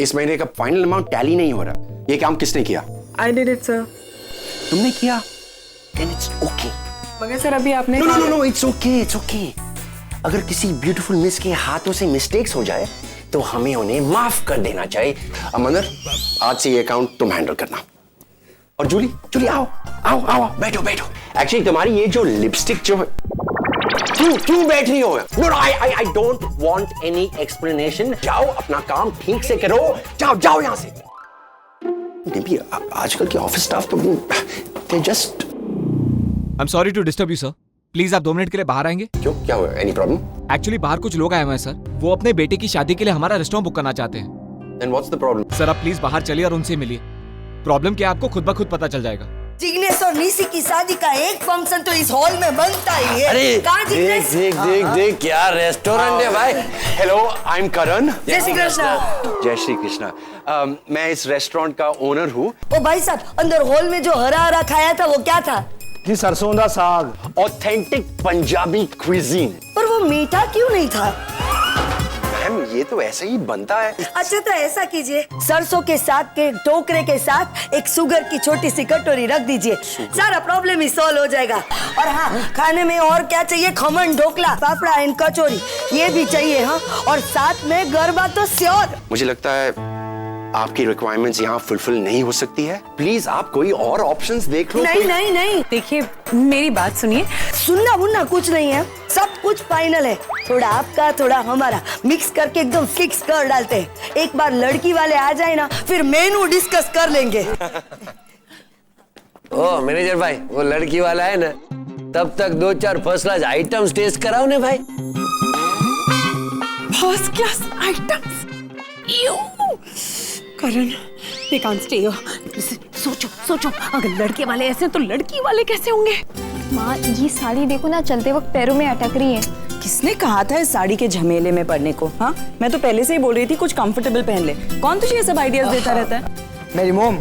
इस महीने का फाइनल अमाउंट टैली नहीं हो रहा। ये काम किसने किया? I did it, sir. तुमने किया? Then it's okay. मगर सर अभी आपने No, it's okay. अगर किसी ब्यूटीफुल मिस के हाथों से मिस्टेक्स हो जाए तो हमें उन्हें माफ कर देना चाहिए। अमंदर, आज से ये अकाउंट तुम हैंडल करना। और जूली आओ बैठो। एक्चुअली तुम्हारी ये जो लिपस्टिक जो है, क्यों बैठ रही हो? No, I don't want any explanation. जाओ अपना काम ठीक से करो। जाओ यहाँ से। नहीं, आजकल के ऑफिस स्टाफ तो they just I'm sorry to disturb you, sir. Please आप 2 मिनट के लिए बाहर आएंगे? क्यों, क्या हुआ? Any problem? एक्चुअली बाहर कुछ लोग आए हुए हैं सर, वो अपने बेटे की शादी के लिए हमारा रेस्टोरेंट बुक करना चाहते हैं। Then what's the problem? Sir आप प्लीज बाहर चलिए और उनसे मिलिए। प्रॉब्लम क्या आपको खुद ब खुद पता चल जाएगा। जिग्नेश और निशी की शादी का एक फंक्शन तो इस हॉल में बनता ही है। अरे कहाँ जिग्नेश? देख क्या रेस्टोरेंट है भाई। हेलो, आई एम करण। जय श्री कृष्ण। जय श्री कृष्णा। मैं इस रेस्टोरेंट का ओनर हूँ। ओ भाई साहब, अंदर हॉल में जो हरा खाया था वो क्या था? जी सरसों दा साग। Authentic Punjabi cuisine. पर वो मीठा क्यों नहीं था? मैम, ये तो ऐसे ही बनता है। अच्छा तो ऐसा कीजिए, सरसों के साग के टोकरे के साथ एक शुगर की छोटी सी कटोरी रख दीजिए, सारा प्रॉब्लम ही सॉल्व हो जाएगा। और हाँ, खाने में और क्या चाहिए? खमन, ढोकला, फाफड़ा एंड कचौरी, ये भी चाहिए। हाँ, और साथ में गरबा तो श्योर। मुझे लगता है आपकी रिक्वायरमेंट्स यहाँ फुलफिल नहीं हो सकती है। प्लीज आप कोई और ऑप्शंस देख लो। नहीं। देखिए मेरी बात सुनिए। सुनना वुनना कुछ नहीं है, सब कुछ फाइनल है। थोड़ा आपका थोड़ा हमारा मिक्स करके एकदम फिक्स कर डालते हैं। एक बार लड़की वाले आ जाए ना, फिर मेनू डिस्कस कर लेंगे। ओ मैनेजर भाई, वो लड़की वाला है ना, तब तक 2-4 फर्स्ट क्लास आइटम्स टेस्ट कराओ ने भाई। First class items? Karan, they can't stay here. सोचो अगर लड़के वाले ऐसे हैं तो लड़की वाले कैसे होंगे? माँ, ये साड़ी देखो ना, चलते वक्त पैरों में अटक रही है। किसने कहा था इस साड़ी के झमेले में पड़ने को? हाँ, मैं तो पहले से ही बोल रही थी कुछ कंफर्टेबल पहन ले। कौन तुझे ये सब आइडियाज देता रहता है? मेरी मोम।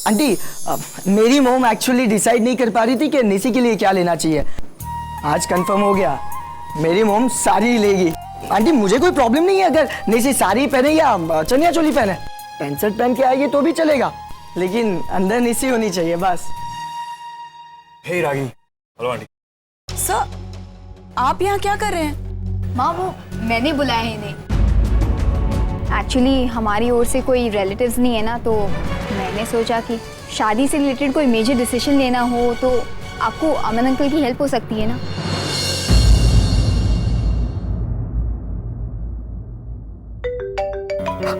आंटी, मेरी मोम एक्चुअली डिसाइड नहीं कर पा रही थी कि निशी के लिए क्या लेना चाहिए। आज कंफर्म हो गया, मेरी मोम साड़ी ही लेगी। आंटी, मुझे कोई प्रॉब्लम नहीं है अगर निशी साड़ी पहने या चनिया चोली पहने। पैंट शर्ट पहन के आएगी तो भी चलेगा, लेकिन अंदर निशी होनी चाहिए बस। Hey Ragini. Hello aunty. Sir, आप यहाँ क्या कर रहे हैं? माँ, वो मैंने बुलाया है इन्हें। एक्चुअली हमारी ओर से कोई रिलेटिव्स नहीं है ना, तो मैंने सोचा कि शादी से रिलेटेड कोई मेजर डिसीजन लेना हो तो आपको अमन अंकल की हेल्प हो सकती है ना।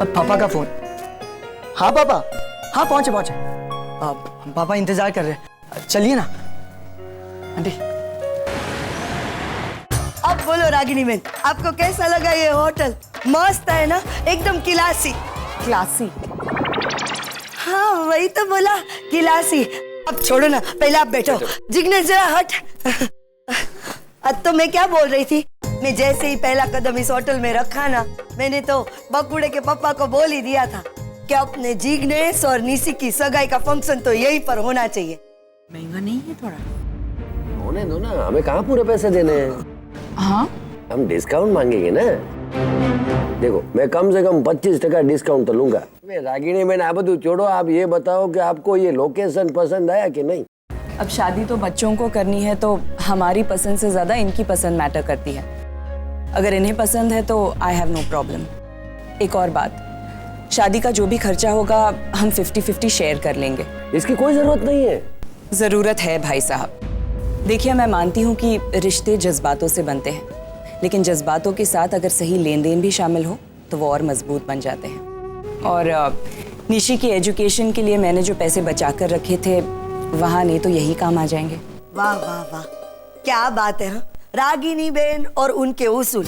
पापा का फोन। हाँ पापा, हाँ पहुंचे। पापा इंतजार कर रहे हैं, चलिए ना। आंटी, अब बोलो रागिनी बहन, आपको कैसा लगा ये होटल? मस्त है ना, एकदम क्लासी। हाँ वही तो बोला, क्लासी। अब छोड़ो ना, पहले आप बैठो। जिग्नेश जरा हट। अब तो मैं क्या बोल रही थी, मैं जैसे ही पहला कदम इस होटल में रखा ना, मैंने तो बकुड़े के पापा को बोल ही दिया था कि अपने जिग्नेश और निशी की सगाई का फंक्शन तो यहीं पर होना चाहिए। महंगा नहीं है थोड़ा? होने दो ना, हमें कहाँ पूरे पैसे देने हैं। हाँ, हम डिस्काउंट मांगेंगे ना। देखो, मैं कम से कम 25% डिस्काउंट तो लूंगा। रागिनी मैंने आप બધું छोड़ो, आप ये बताओ कि आपको ये लोकेशन पसंद आया कि नहीं? अब शादी तो बच्चों को करनी है, तो हमारी पसंद से ज्यादा इनकी पसंद मैटर करती है। अगर इन्हें पसंद है तो आई हैव नो प्रॉब्लम। एक और बात, शादी का जो भी खर्चा होगा हम 50-50 शेयर कर लेंगे। इसकी कोई जरूरत नहीं है। जरूरत है भाई साहब। देखिए, मैं मानती हूँ कि रिश्ते जज्बातों से बनते हैं, लेकिन जज्बातों के साथ अगर सही लेन देन भी शामिल हो तो वो और मजबूत बन जाते हैं। और निशी की एजुकेशन के लिए मैंने जो पैसे बचा कर रखे थे, वहाँ नहीं तो यही काम आ जाएंगे। वाह वाह वाह, क्या बात है। हाँ? रागिनी बहन और उनके उसूल।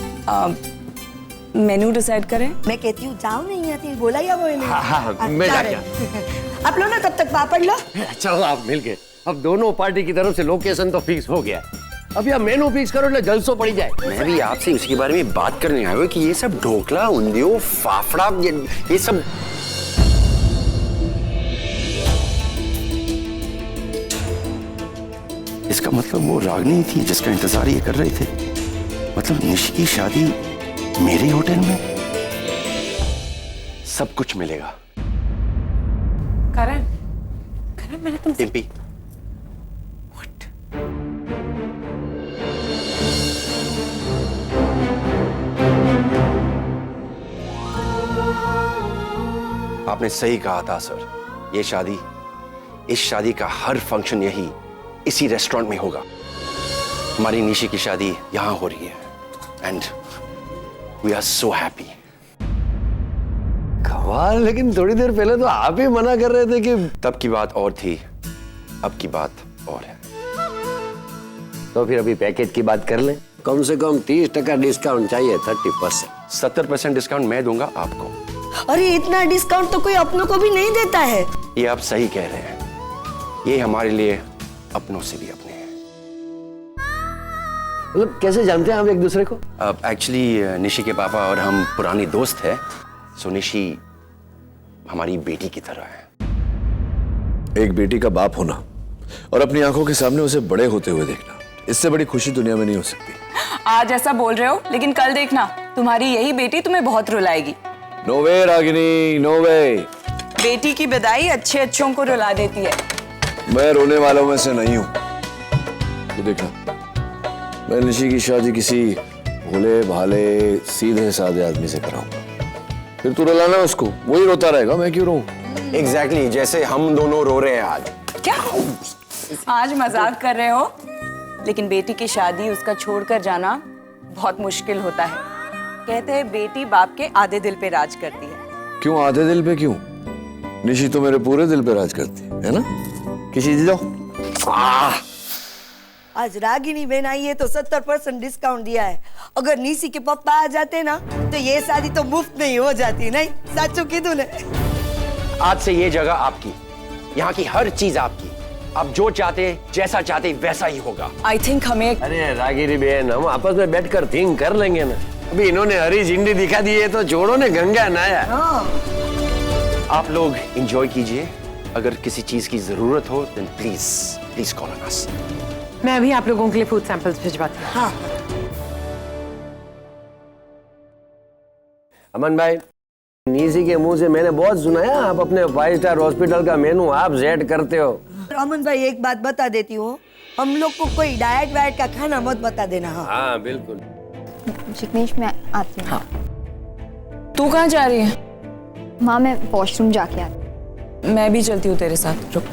मेनू डिसाइड करें? मैं कहती हूँ जाओ, नहीं आती बोला या वो नहीं? हाँ, मैं जाके आप लो ना, तब तक पापड़ लो। चलो आप मिल गए। अब दोनों पार्टी की तरफ से लोकेशन तो फिक्स हो गया। अब यह मेनू फिक्स करो ना, जलसो पड़ी जाए। मैं भी आपसे उसके बारे में बात करने आया हूँ कि ये सब ढोकला, उंधियो, फाफड़ा, ये सब इसका मतलब वो रागिनी थी जिसका इंतजार ये कर रहे थे। मतलब निशी की शादी मेरे होटल में। सब कुछ मिलेगा। करण, करण मैंने तुमसे डिम्पी, आपने सही कहा था सर। ये शादी, इस शादी का हर फंक्शन यही इसी रेस्टोरेंट में होगा। हमारी निशी की शादी यहां हो रही है and we are so happy. कमाल, लेकिन थोड़ी देर पहले तो आप ही मना कर रहे थे कि तब की बात और थी, अब की बात और है। तो फिर अभी पैकेज की बात कर लें। कम से कम 30% डिस्काउंट चाहिए, 30%। 70% डिस्काउंट मैं दूंगा आपको। अरे इतना डिस्काउंट तो कोई अपनों को भी नहीं देता है। ये आप सही कह रहे हैं, ये हमारे लिए अपनों से भी अपने हैं। मतलब कैसे जानते हैं आप एक दूसरे को? अब एक्चुअली निशी के पापा और हम पुराने दोस्त हैं, सो निशी हमारी बेटी की तरह है। एक बेटी का बाप होना और अपनी आंखों के सामने उसे बड़े होते हुए देखना, इससे बड़ी खुशी दुनिया में नहीं हो सकती। आज ऐसा बोल रहे हो, लेकिन कल देखना तुम्हारी यही बेटी तुम्हें बहुत रुलाएगी। नो वे रागिनी, नो वे। बेटी की विदाई अच्छे अच्छों को रुला देती है। मैं रोने वालों में से नहीं हूं। तो देखना, मैं निशी की शादी किसी भोले भाले सीधे साधे आदमी से कराऊंगा, फिर तू रुलाना उसको, वही रोता रहेगा, मैं क्यों रोऊं? एग्जैक्टली जैसे हम दोनों रो रहे हैं आज। क्या आज मजाक कर रहे हो? लेकिन बेटी की शादी, उसका छोड़कर जाना बहुत मुश्किल होता है। कहते हैं बेटी बाप के आधे दिल पे राज करती है। क्यों आधे दिल पे क्यों? निशी तो मेरे पूरे दिल पे राज करती है ना? किसी दे दो। आज रागिनी बहन आई है तो 70% डिस्काउंट दिया है। अगर निशी के पप्पा आ जाते ना तो ये शादी तो मुफ्त में ही हो जाती। नहीं साचू कीधु ने? आज से ये जगह आपकी, यहाँ की हर चीज आपकी। आप जो चाहते, जैसा चाहते वैसा ही होगा। आई थिंक हमें अरे रागिनी बहन, हम आपस में बैठकर थिंक कर लेंगे ना। अभी इन्होंने हरी झंडी दिखा दी है तो जोड़ों ने गंगा नहाया। आप लोग एंजॉय कीजिए। अगर किसी चीज की जरूरत हो then please please call on us. मैं अभी आप लोगों के लिए फूड सैंपल्स भिजवाती हूँ। हाँ अमन भाई, निशी के मुंह से मैंने बहुत सुना है आप अपने 5 स्टार हॉस्पिटल का मेनू आप सेट करते हो। अमन भाई एक बात बता देती हूँ, हम लोग को कोई डाइट वाइट का खाना मत बता देना। हाँ हाँ बिल्कुल। जिग्नेश मैं आती हूँ। तू कहाँ जा रही है? माँ मैं वॉशरूम जाके आती। मैं भी चलती हूँ तेरे साथ, रुक।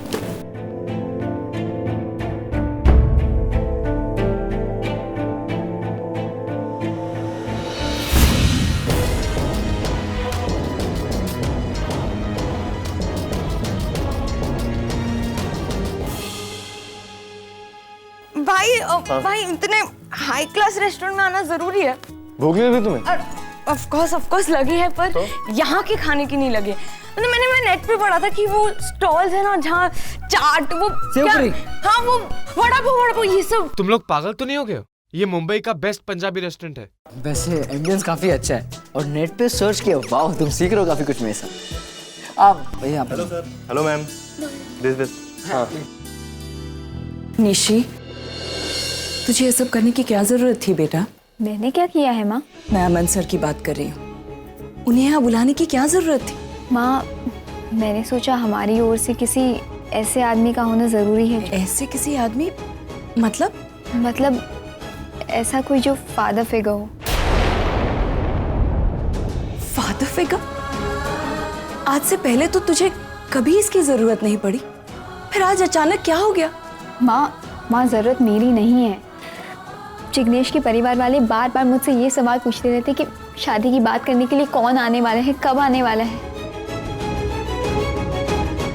भाई इतने हाई क्लास रेस्टोरेंट में आना जरूरी है? भूख लगी तुम्हें? ऑफ कोर्स लगी है, पर तो? यहाँ के खाने की नहीं लगी। मतलब मैं नेट पे पढ़ा था कि वो स्टॉल्स है ना जहाँ चाट, वो हाँ वो वड़ा पाव ये सब। तुम लोग पागल तो नहीं हो गए? ये मुंबई का बेस्ट पंजाबी रेस्टोरेंट है। वैसे एम्बियंस काफी अच्छा है और नेट पे सर्च किया, वाह तुम सीख रहे हो काफी कुछ मेरे साथ। आप भैया। Hello sir. Hello ma'am. This हाँ। निशी, तुझे ये सब करने की क्या जरूरत थी बेटा? मैंने क्या किया है माँ? मैं अमन सर की बात कर रही हूँ। उन्हें यहाँ बुलाने की क्या जरूरत थी? माँ मैंने सोचा हमारी ओर से किसी ऐसे आदमी का होना जरूरी है। ऐसे किसी आदमी? मतलब ऐसा कोई जो फादर फिगर हो। Father figure? आज से पहले तो तुझे कभी इसकी जरूरत नहीं पड़ी, फिर आज अचानक क्या हो गया? माँ जरूरत मेरी नहीं है। जिग्नेश के परिवार वाले बार बार मुझसे ये सवाल पूछते रहते कि शादी की बात करने के लिए कौन आने वाला है, कब आने वाला है।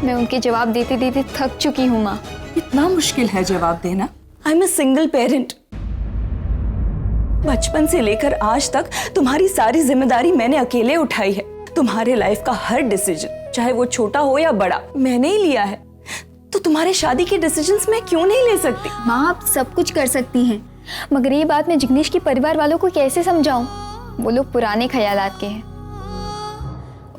मैं उनके जवाब देते देते थक चुकी हूँ माँ। इतना मुश्किल है जवाब देना? I am a single parent. बचपन से लेकर आज तक तुम्हारी सारी जिम्मेदारी मैंने अकेले उठाई है। तुम्हारे लाइफ का हर डिसीजन, चाहे वो छोटा हो या बड़ा, मैंने ही लिया है। तो तुम्हारे शादी के डिसीजंस मैं क्यों नहीं ले सकती? माँ आप सब कुछ कर सकती हैं, मगर ये बात मैं जिग्नेश के परिवार वालों को कैसे समझाऊं? वो लोग पुराने ख्यालात के हैं।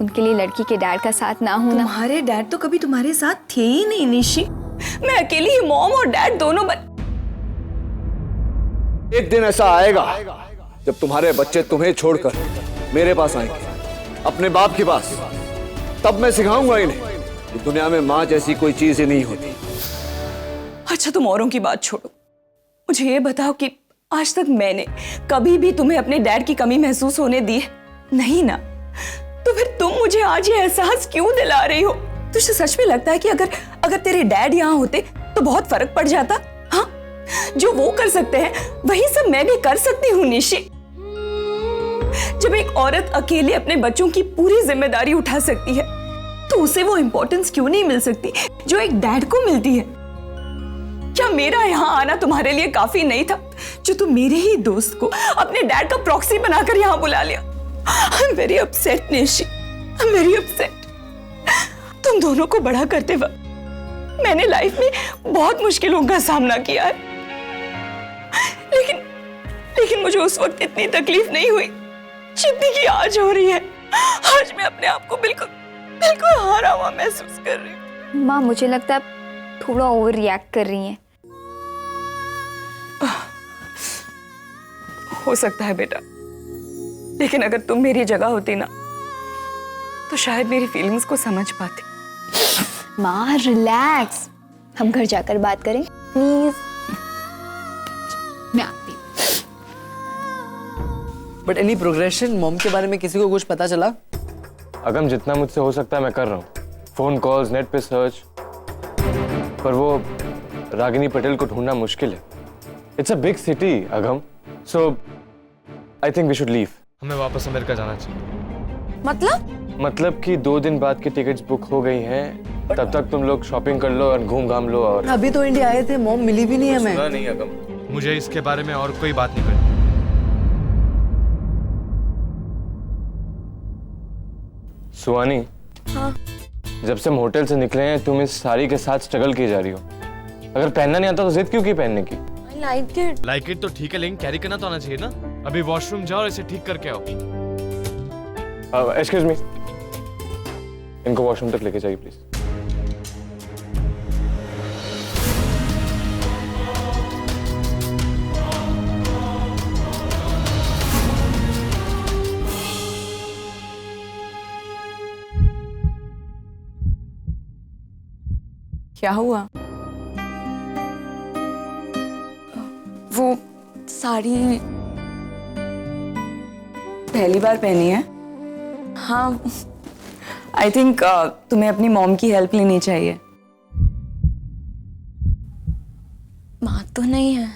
उनके लिए लड़की के डैड का साथ ना होना। तुम्हारे डैड तो कभी तुम्हारे साथ थे ही नहीं निशी। मैं अकेली ही मॉम और डैड दोनों एक दिन ऐसा आएगा जब तुम्हारे बच्चे तुम्हें छोड़कर मेरे पास आएंगे, अपने बाप के पास। तब मैं सिखाऊंगा इन्हें कि दुनिया में माँ जैसी कोई चीज ही नहीं होती। अच्छा तुम औरों की बात छोड़ो, मुझे ये बताओ कि आज तक मैंने कभी भी तुम्हें अपने डैड की कमी महसूस होने दी है? नहीं ना? तो फिर तुम मुझे आज ये एहसास क्यों दिला रही हो? तुझे सच में लगता है कि अगर तेरे डैड यहाँ होते तो बहुत फर्क पड़ जाता? हाँ, जो वो कर सकते हैं वही सब मैं भी कर सकती हूँ निशी। जब एक औरत अकेले अपने बच्चों की पूरी जिम्मेदारी उठा सकती है तो उसे वो इंपॉर्टेंस क्यों नहीं मिल सकती जो एक डैड को मिलती है? क्या मेरा यहाँ आना तुम्हारे लिए काफी नहीं था जो तुम मेरे ही दोस्त को अपने डैड का प्रॉक्सी बनाकर यहाँ बुला लिया? I'm very upset Nishi, I'm very upset। तुम दोनों को बड़ा करते वक्त मैंने लाइफ में बहुत मुश्किलों का सामना किया है, लेकिन मुझे उस वक्त इतनी तकलीफ नहीं हुई जितनी की आज हो रही है। आज मैं अपने आप को बिल्कुल हारा हुआ महसूस कर रही हूँ। माँ मुझे लगता है थोड़ा ओवर रिएक्ट कर रही हैं। हो सकता है बेटा, लेकिन अगर तुम मेरी जगह होती ना तो शायद मेरी फीलिंग्स को समझ पाती। माँ रिलैक्स, हम घर जाकर बात करें प्लीज। मैं आती हूँ। But any progression? मॉम के बारे में किसी को कुछ पता चला? अगम जितना मुझसे हो सकता है मैं कर रहा हूँ, फोन कॉल्स, नेट पे सर्च, पर वो रागिनी पटेल को ढूंढना मुश्किल है। इट्स अ बिग सिटी अगम, so I think we should leave. हमें वापस अमेरिका जाना चाहिए। मतलब कि 2 दिन बाद की टिकट्स बुक हो गई हैं, तब तक तुम लोग शॉपिंग कर लो और घूम घाम लो। और अभी तो इंडिया आए थे, मॉम मिली भी नहीं है। मैं नहीं अगम, मुझे इसके बारे में और कोई बात नहीं करनी। सुहानी, हाँ? जब से हम होटल से निकले हैं तुम इस साड़ी के साथ स्ट्रगल की जा रही हो। अगर पहनना नहीं आता तो जिद क्यों की पहनने की? लाइक इट तो ठीक है, लेकिन कैरी करना तो आना चाहिए ना। अभी वॉशरूम जाओ और इसे ठीक करके आओ। एक्सक्यूज मी, इनको वॉशरूम तक लेके जाइए प्लीज। क्या हुआ? वो साड़ी पहली बार पहनी है? हाँ। आई थिंक तुम्हें अपनी मॉम की हेल्प लेनी चाहिए। माँ तो नहीं है।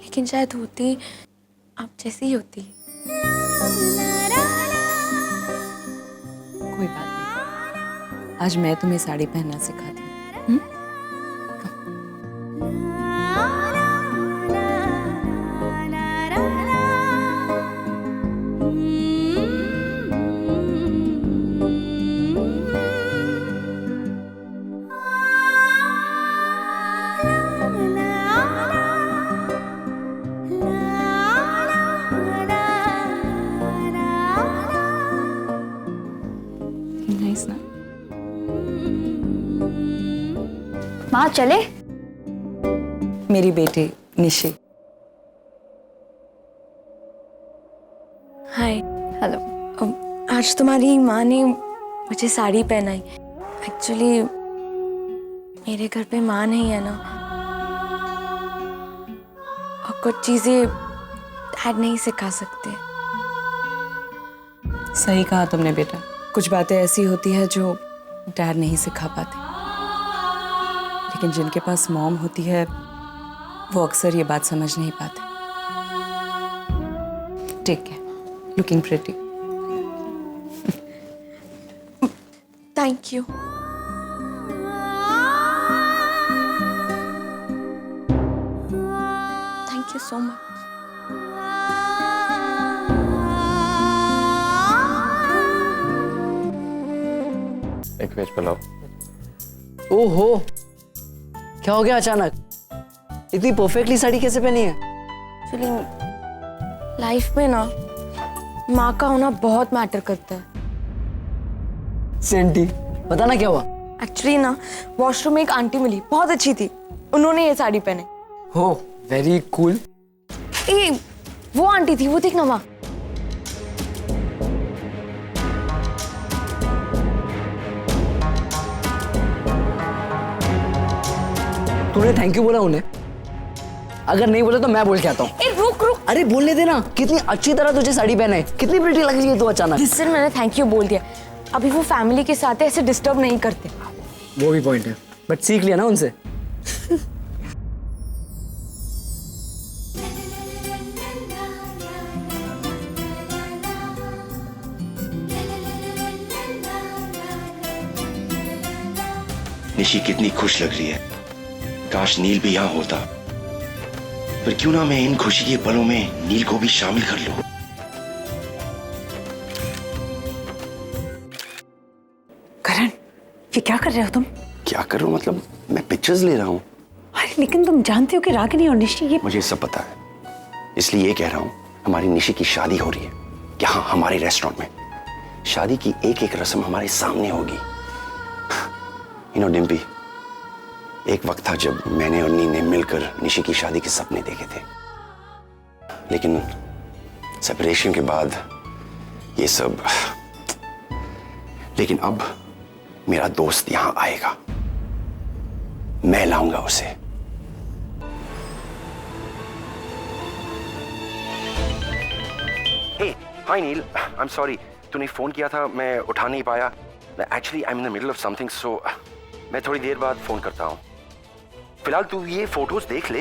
लेकिन शायद होती आप जैसी ही होती। कोई बात नहीं, आज मैं तुम्हें साड़ी पहनना सिखाती हूँ। नाइस ना? माँ चले? मेरी बेटी निशी। हाय। हेलो। आज तुम्हारी माँ ने मुझे साड़ी पहनाई। एक्चुअली मेरे घर पे माँ नहीं है ना, और कुछ चीजें डैड नहीं सिखा सकते। सही कहा तुमने बेटा, कुछ बातें ऐसी होती है जो डैड नहीं सिखा पाते, लेकिन जिनके पास मॉम होती है वो अक्सर ये बात समझ नहीं पाते। Take care, looking pretty. Thank you. Thank you so much. एक वेज पुलाव। ओहो, क्या हो गया अचानक? इतनी परफेक्टली साड़ी कैसे पहनी है? एक्चुअली लाइफ में ना माँ का होना बहुत मैटर करता है। सेंटी, बताना क्या हुआ? एक्चुअली ना वॉशरूम में एक आंटी मिली, बहुत अच्छी थी, उन्होंने ये साड़ी पहने। हो वेरी कूल। ए, वो आंटी थी, वो देख ना वहाँ। तूने थैंक यू बोला उन्हें? अगर नहीं बोले तो मैं बोल के आता हूँ। ए, रुक रुक। अरे बोलने देना, कितनी अच्छी तरह तुझे साड़ी पहने, कितनी प्रिटी लग रही है तू अचानक। जिससे मैंने थैंक यू बोल दिया, अभी वो फैमिली के साथ है, ऐसे डिस्टर्ब नहीं करते। वो भी पॉइंट है, बट सीख लिया ना उनसे। निशी कितनी खुश लग रही है। काश नील भी यहाँ होता। पर क्यों ना मैं इन खुशी के पलों में नील को भी शामिल कर लूं। करण, ये क्या कर रहे हो तुम? क्या करूं मतलब, मैं पिक्चर्स ले रहा हूं। अरे लेकिन तुम जानते हो कि रागिनी और निशी ये... मुझे सब पता है, इसलिए ये कह रहा हूं। हमारी निशी की शादी हो रही है यहाँ हमारे रेस्टोरेंट में। शादी की एक एक रस्म हमारे सामने होगी। डिम्पी, एक वक्त था जब मैंने और नी ने मिलकर निशी की शादी के सपने देखे थे, लेकिन सेपरेशन के बाद ये सब। लेकिन अब मेरा दोस्त यहां आएगा, मैं लाऊंगा उसे। Hey, hi Neel, I am sorry, तूने फोन किया था, मैं उठा नहीं पाया। Actually I am in the middle of something, so मैं थोड़ी देर बाद फोन करता हूं। फिलहाल तू ये फोटोज देख ले,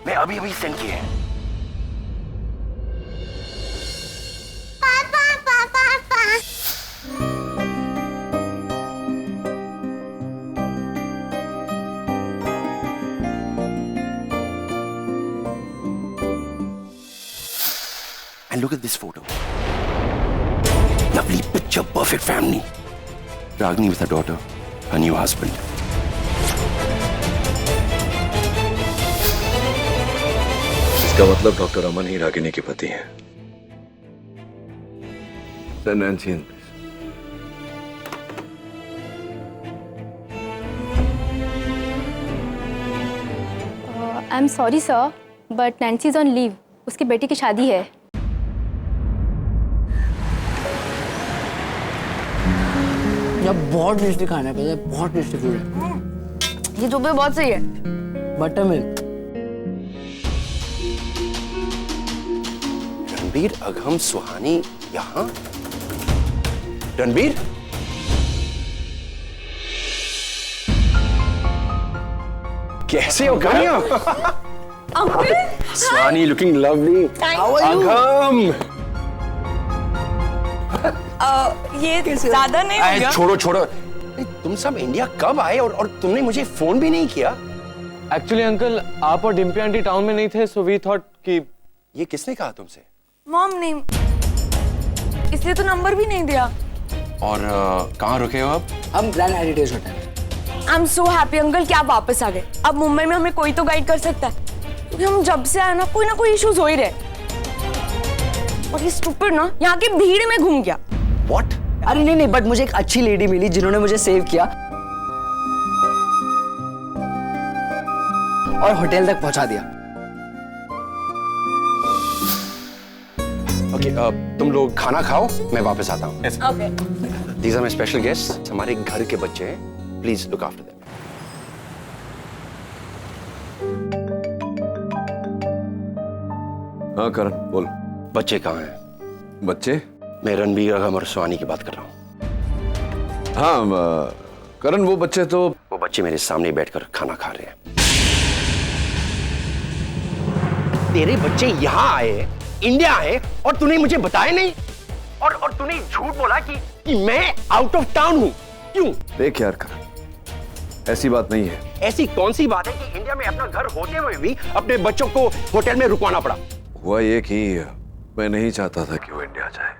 मैं अभी अभी सेंड किए हैं। पापा पापा पापा। And look at this photo. Lovely picture, perfect family. Ragini with her daughter, her new husband. इसका मतलब डॉक्टर अमन ही रागिनी के पति हैं। Nancy, I am sorry sir, but Nancy is on leave, उसकी बेटी की शादी है। यार बहुत टेस्टी खाना है, पता है, बहुत टेस्टी फूड है। ये तो भी बहुत सही है। Butter milk. रणबीर, अगम, सुहानी यहाँ? रणबीर, कैसे हो Kanya? Suhani looking lovely. How are you? Agam, ये ज्यादा नहीं हो गया? छोड़ो छोड़ो, तुम सब इंडिया कब आए और तुमने मुझे फोन भी नहीं किया? एक्चुअली अंकल, आप और डिम्पी आंटी टाउन में नहीं थे, सो वी थॉट कि... ये किसने कहा तुमसे? मॉम ने, इसलिए तो नंबर भी नहीं दिया। और कहाँ रुके हो अब? हम grand heritage hotel. I am so happy uncle कि आप वापस आ गए। अब मुंबई में हमें कोई तो गाइड कर सकता है, क्योंकि हम जब से आए ना कोई इश्यूज हो ही रहे। और ये स्टूपिड ना यहाँ की भीड़ में घूम गया। What? अरे नहीं, बट मुझे एक अच्छी लेडी मिली जिन्होंने मुझे सेव किया और होटल तक पहुंचा दिया। ओके, तुम लोग खाना खाओ, मैं वापस आता हूँ। Okay. These are my special guests, हमारे घर के बच्चे हैं, प्लीज लुक आफ्टर देम। हाँ करण, बोल। बच्चे कहाँ हैं? बच्चे? मैं रणबीर, अगम और सुहानी की बात कर रहा हूँ। हाँ करण, वो बच्चे मेरे सामने बैठकर खाना खा रहे हैं। तेरे बच्चे यहाँ आए, इंडिया आए, और तूने मुझे बताया नहीं, और तूने झूठ बोला कि मैं आउट ऑफ टाउन हूँ। क्यों? देख यार करण, ऐसी बात नहीं है। ऐसी कौन सी बात है कि इंडिया में अपना घर होते हुए भी अपने बच्चों को होटल में रुकवाना पड़ा? हुआ ये कि मैं नहीं चाहता था कि वो इंडिया जाए,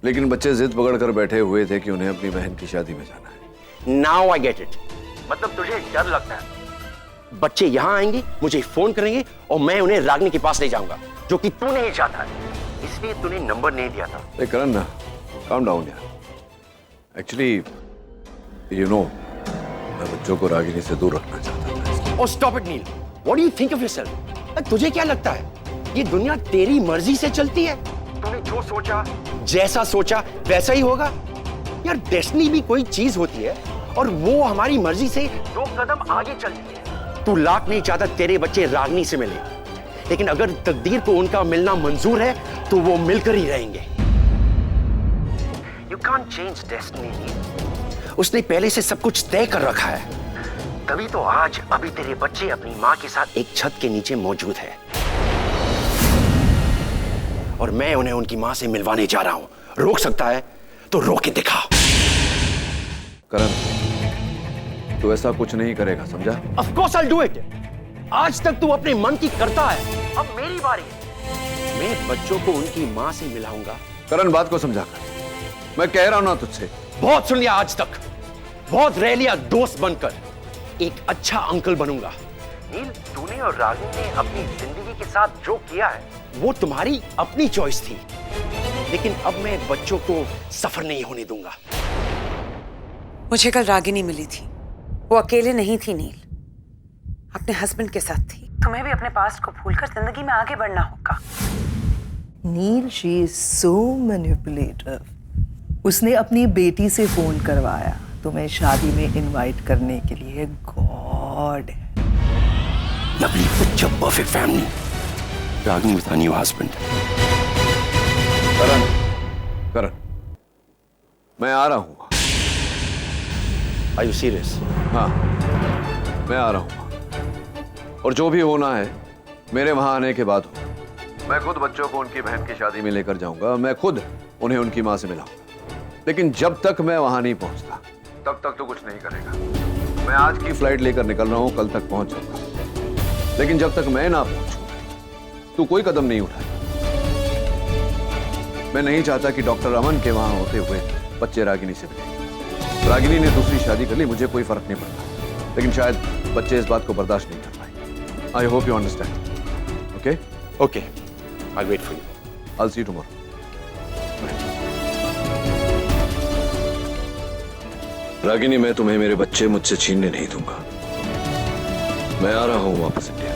लेकिन बच्चे जिद पकड़ कर बैठे हुए थे कि उन्हें अपनी बहन की शादी में जाना है। Now I get it. मतलब तुझे डर लगता है बच्चे यहाँ आएंगे, मुझे फोन करेंगे और मैं उन्हें रागिनी के पास ले जाऊंगा, जो कि तू नहीं चाहता है, इसलिए तूने नंबर नहीं दिया था। करण ना, calm down यार। एक्चुअली यू नो मैं बच्चों को रागिनी से दूर रखना चाहता था। और stop it Neel, what do you think of yourself? तुझे क्या लगता है ये दुनिया तेरी मर्जी से चलती है? तूने जो सोचा, जैसा सोचा वैसा ही होगा। यार डेस्टिनी भी कोई चीज होती है और वो हमारी मर्जी से 2 कदम आगे चलती है। तू लाख नहीं चाहता तेरे बच्चे रागिनी से मिले, लेकिन अगर तकदीर को उनका मिलना मंजूर है तो वो मिलकर ही रहेंगे। You can't change destiny. उसने पहले से सब कुछ तय कर रखा है, तभी तो आज अभी तेरे बच्चे अपनी माँ के साथ एक छत के नीचे मौजूद है और मैं उन्हें उनकी माँ से मिलवाने जा रहा हूं। रोक सकता है तो रोक के दिखा। करण, तू ऐसा कुछ नहीं करेगा, समझा? Of course I'll do it. आज तक तू अपने मन की करता है, अब मेरी बारी है। मैं बच्चों को उनकी माँ से मिलाऊंगा। करण, बात को समझा कर। मैं कह रहा हूं ना तुझसे। बहुत सुन लिया आज तक, बहुत रह लिया दोस्त बनकर। एक अच्छा अंकल बनूंगा। नील, तूने और रागिनी ने अपनी जिंदगी के साथ जो किया है वो तुम्हारी अपनी चॉइस थी, लेकिन अब मैं बच्चों को सफर नहीं होने दूंगा। मुझे कल रागिनी मिली थी, वो अकेले नहीं थी नील, अपने हस्बैंड के साथ थी। तुम्हें भी अपने पास्ट को भूलकर जिंदगी में आगे बढ़ना होगा। नील, शी इज सो मैनिपुलेटिव। उसने अपनी बेटी से फोन करवाया तुम्हें शादी में इनवाइट करने के लिए। God, lovely, such a perfect family. Ragini with her new husband. करण, करण, मैं आ रहा हूँ। Are you serious? हाँ, मैं आ रहा हूँ और जो भी होना है मेरे वहां आने के बाद हो। मैं खुद बच्चों को उनकी बहन की शादी में लेकर जाऊंगा, मैं खुद उन्हें उनकी माँ से मिलाऊंगा। लेकिन जब तक मैं वहां नहीं पहुंचता तब तक तो कुछ नहीं करेगा। मैं आज की फ्लाइट लेकर निकल रहा हूं, कल तक पहुंच जाऊंगा, लेकिन जब तक मैं ना पहुंचूं तू कोई कदम नहीं उठाएगा। मैं नहीं चाहता कि डॉक्टर अमन के वहां होते हुए बच्चे रागिनी से मिले। रागिनी ने दूसरी शादी कर ली, मुझे कोई फर्क नहीं पड़ता, लेकिन शायद बच्चे इस बात को बर्दाश्त नहीं कर पाए। I hope you understand. Okay? Okay, I wait for you. I will see you tomorrow. Ragini, मैं तुम्हें मेरे बच्चे मुझसे छीनने नहीं दूंगा। मैं आ रहा हूं वापस इंडिया।